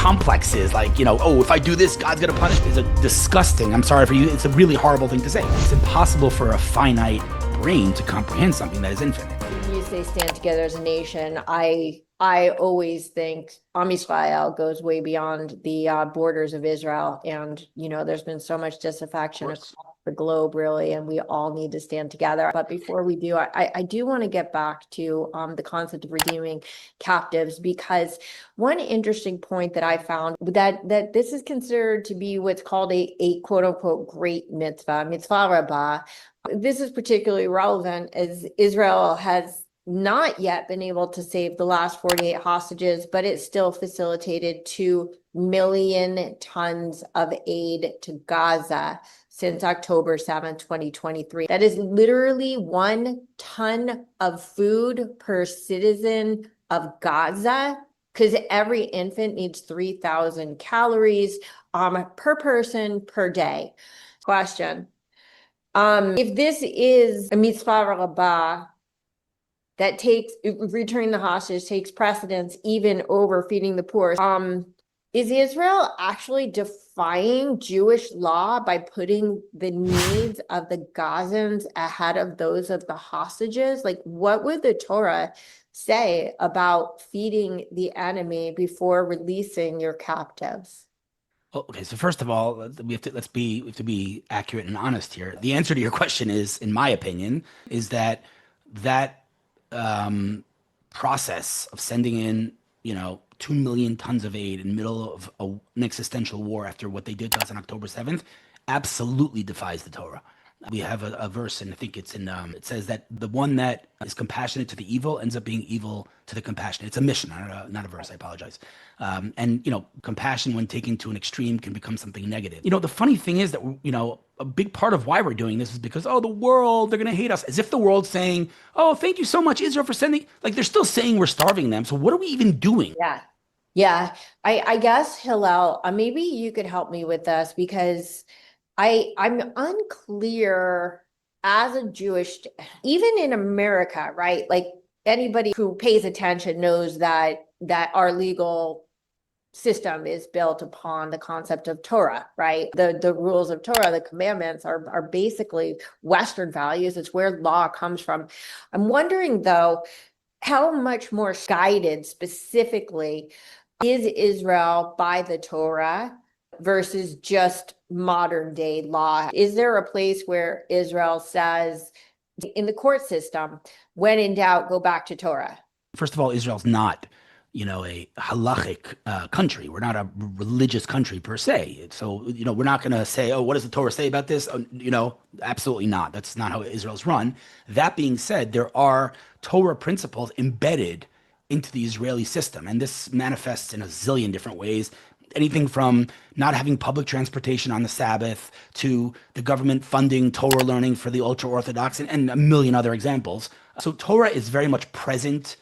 complexes, like, oh, if I do this, God's gonna punish me, is a disgusting, I'm sorry for you, it's a really horrible thing to say. It's impossible for a finite brain to comprehend something that is infinite. When you say stand together as a nation, I always think Am Yisrael goes way beyond the borders of Israel. And, there's been so much disaffection across the globe, really, and we all need to stand together. But before we do, I do want to get back to the concept of redeeming captives, because one interesting point that I found that this is considered to be what's called a quote unquote great mitzvah rabbah. This is particularly relevant as Israel has not yet been able to save the last 48 hostages, but it still facilitated 2 million tons of aid to Gaza since October 7th, 2023. That is literally 1 ton of food per citizen of Gaza, because every infant needs 3,000 calories per person per day. Question. If this is a mitzvah rabbah, that takes returning the hostage takes precedence even over feeding the poor. Is Israel actually defying Jewish law by putting the needs of the Gazans ahead of those of the hostages? Like, what would the Torah say about feeding the enemy before releasing your captives? Well, okay, so first of all, we have to be accurate and honest here. The answer to your question is, in my opinion, is that process of sending in, 2 million tons of aid in the middle of an existential war after what they did to us on October 7th absolutely defies the Torah. We have a verse, and I think it's in, it says that the one that is compassionate to the evil ends up being evil to the compassionate. It's a mission, not a verse, I apologize. And compassion when taken to an extreme can become something negative. The funny thing is that, a big part of why we're doing this is because, the world, they're going to hate us. As if the world's saying, oh, thank you so much, Israel, for sending, like they're still saying we're starving them. So what are we even doing? Yeah. I guess, Hillel, maybe you could help me with this, because I'm unclear as a Jewish, even in America, right? Like, anybody who pays attention knows that our legal system is built upon the concept of Torah, right? The rules of Torah, the commandments are basically Western values. It's where law comes from. I'm wondering, though, how much more guided specifically is Israel by the Torah versus just modern day law? Is there a place where Israel says in the court system, when in doubt, go back to Torah? First of all, Israel's not, a halachic country. We're not a religious country per se. So, we're not going to say, oh, what does the Torah say about this? Absolutely not. That's not how Israel's run. That being said, there are Torah principles embedded into the Israeli system, and this manifests in a zillion different ways. Anything from not having public transportation on the Sabbath to the government funding Torah learning for the ultra-Orthodox, and a million other examples. So Torah is very much present,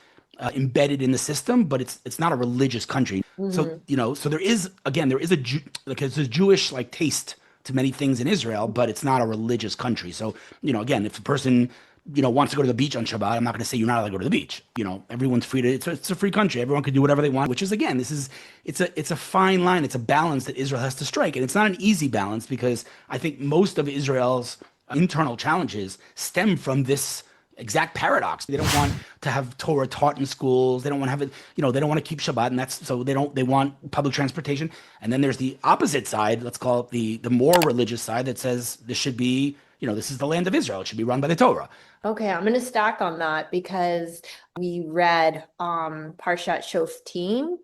embedded in the system, but it's not a religious country. So, so there is it's a Jewish taste to many things in Israel, but it's not a religious country. So, again, if a person wants to go to the beach on Shabbat, I'm not going to say you're not allowed to go to the beach. Everyone's free to. It's a free country. Everyone can do whatever they want. Which is, again, it's a fine line. It's a balance that Israel has to strike, and it's not an easy balance, because I think most of Israel's internal challenges stem from this exact paradox. They don't want to have Torah taught in schools. They don't want to have it. They don't want to keep Shabbat, and that's so they want public transportation. And then there's the opposite side. Let's call it the more religious side that says this should be. This is the land of Israel. It should be run by the Torah. Okay, I'm going to stack on that, because we read Parshat Shoftim.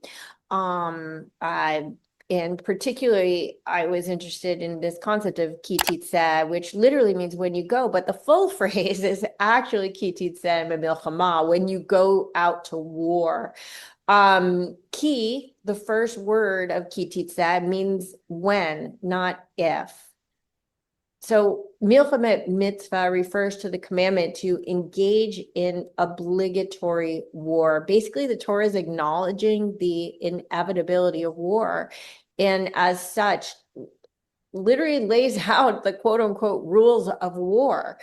And particularly, I was interested in this concept of ki titzeh, which literally means when you go, but the full phrase is actually ki titzeh memilchama, when you go out to war. Ki, the first word of ki titzeh, means when, not if. So milchemet mitzvah refers to the commandment to engage in obligatory war. Basically, the Torah is acknowledging the inevitability of war, and as such, literally lays out the quote unquote rules of war.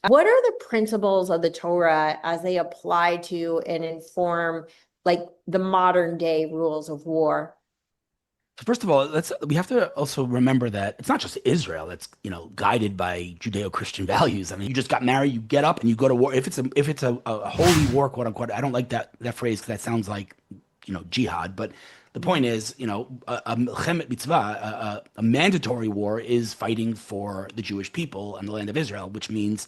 What are the principles of the Torah as they apply to and inform the modern day rules of war? So first of all, we have to also remember that it's not just Israel that's, guided by Judeo-Christian values. I mean, you just got married, you get up and you go to war. If it's a holy war, quote unquote, I don't like that phrase because that sounds like, jihad. But the point is, a milchemet mitzvah, a mandatory war is fighting for the Jewish people and the land of Israel, which means,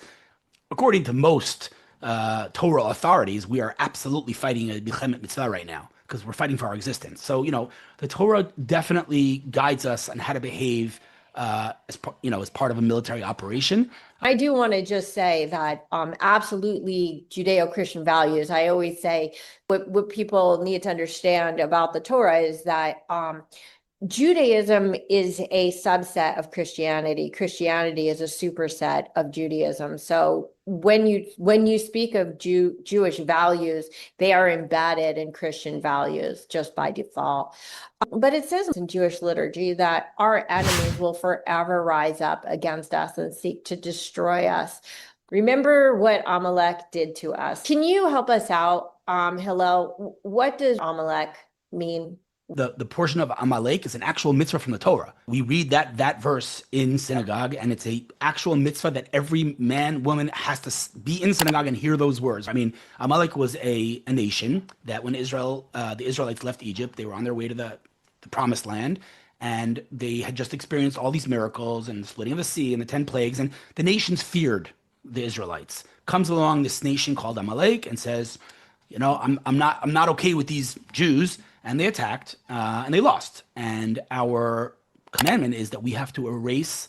according to most Torah authorities, we are absolutely fighting a milchemet mitzvah right now because we're fighting for our existence. So, the Torah definitely guides us on how to behave as part of a military operation. I do want to just say that absolutely Judeo-Christian values. I always say what people need to understand about the Torah is that Judaism is a subset of Christianity. Christianity is a superset of Judaism. So when you speak of Jewish values, they are embedded in Christian values just by default. But it says in Jewish liturgy that our enemies will forever rise up against us and seek to destroy us. Remember what Amalek did to us. Can you help us out, Hillel? What does Amalek mean? The portion of Amalek is an actual mitzvah from the Torah. We read that verse in synagogue, and it's a actual mitzvah that every man, woman has to be in synagogue and hear those words. I mean, Amalek was a nation that when the Israelites left Egypt, they were on their way to the promised land, and they had just experienced all these miracles and the splitting of the sea and the 10 plagues, and the nations feared the Israelites. Comes along this nation called Amalek and says, I'm not okay with these Jews. And they attacked, and they lost. And our commandment is that we have to erase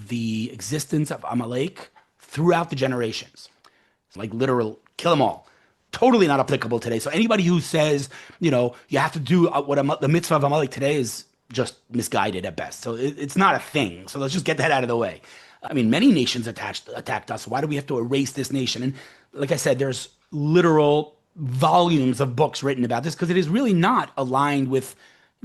the existence of Amalek throughout the generations. It's like literal, kill them all. Totally not applicable today. So anybody who says, you have to do the mitzvah of Amalek today is just misguided at best. So it's not a thing. So let's just get that out of the way. I mean, many nations attacked us. Why do we have to erase this nation? And like I said, there's literal volumes of books written about this because it is really not aligned with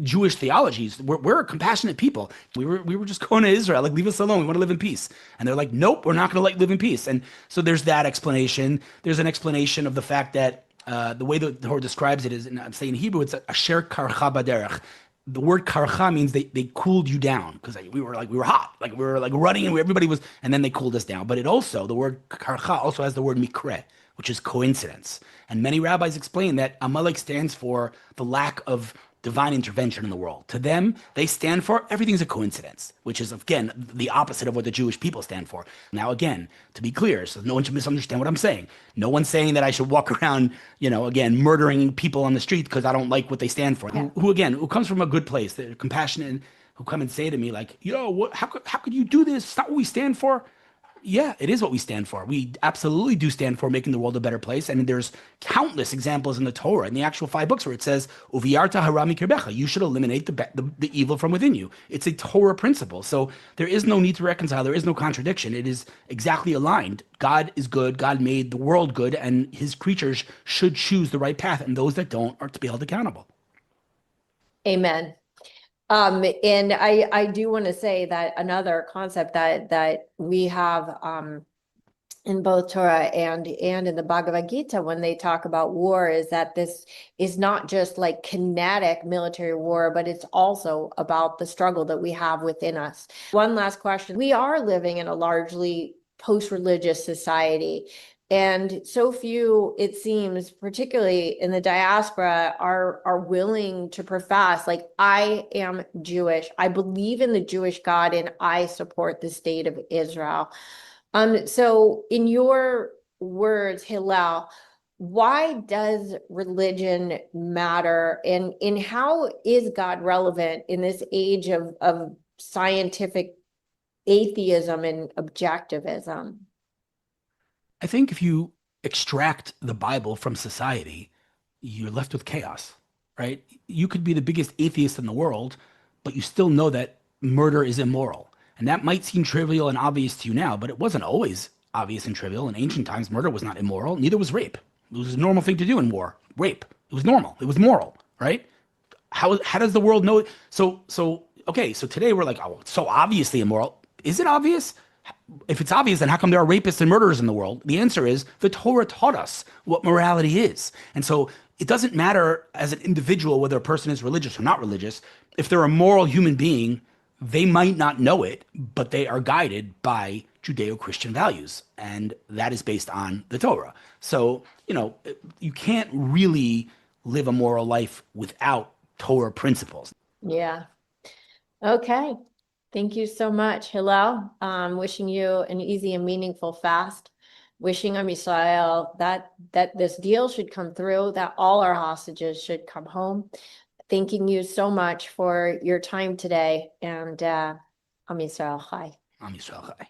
Jewish theologies. We're a compassionate people. We were just going to Israel, like, leave us alone. We want to live in peace. And they're like, nope, we're not going to live in peace. And so there's that explanation. There's an explanation of the fact that the way the Torah describes it is, and I'm saying in Hebrew, it's asher karcha baderech. The word karcha means they cooled you down because we were hot, like we were like running and everybody was, and then they cooled us down. But the word karcha also has the word mikre, which is coincidence. And many rabbis explain that Amalek stands for the lack of divine intervention in the world. To them, they stand for everything's a coincidence, which is, again, the opposite of what the Jewish people stand for. Now, again, to be clear, so no one should misunderstand what I'm saying. No one's saying that I should walk around, again, murdering people on the street because I don't like what they stand for. Yeah. Who comes from a good place, they're compassionate, who come and say to me like, how could you do this? It's not what we stand for. Yeah, it is what we stand for. We absolutely do stand for making the world a better place. And there's countless examples in the Torah, in the actual 5 books, where it says, "Uviyarta harami kirbecha," you should eliminate the evil from within you. It's a Torah principle. So there is no need to reconcile. There is no contradiction. It is exactly aligned. God is good. God made the world good, and his creatures should choose the right path. And those that don't are to be held accountable. Amen. And I do want to say that another concept that we have in both Torah and in the Bhagavad Gita when they talk about war is that this is not just like kinetic military war, but it's also about the struggle that we have within us. One last question. We are living in a largely post-religious society. And so few, it seems, particularly in the diaspora, are willing to profess, like, I am Jewish, I believe in the Jewish God, and I support the state of Israel. So in your words, Hillel, why does religion matter? And how is God relevant in this age of scientific atheism and objectivism? I think if you extract the Bible from society, you're left with chaos, right? You could be the biggest atheist in the world, but you still know that murder is immoral. And that might seem trivial and obvious to you now, but it wasn't always obvious and trivial. In ancient times, murder was not immoral. Neither was rape. It was a normal thing to do in war. Rape. It was normal. It was moral, right? How does the world know it? So today we're like, oh, it's so obviously immoral. Is it obvious? If it's obvious, then how come there are rapists and murderers in the world? The answer is the Torah taught us what morality is. And so it doesn't matter as an individual whether a person is religious or not religious. If they're a moral human being, they might not know it, but they are guided by Judeo-Christian values, and that is based on the Torah. So, you can't really live a moral life without Torah principles. Yeah. Okay. Thank you so much, Hillel. Wishing you an easy and meaningful fast. Wishing Israel that this deal should come through, that all our hostages should come home. Thanking you so much for your time today, and Israel Chai. Am Yisrael Chai.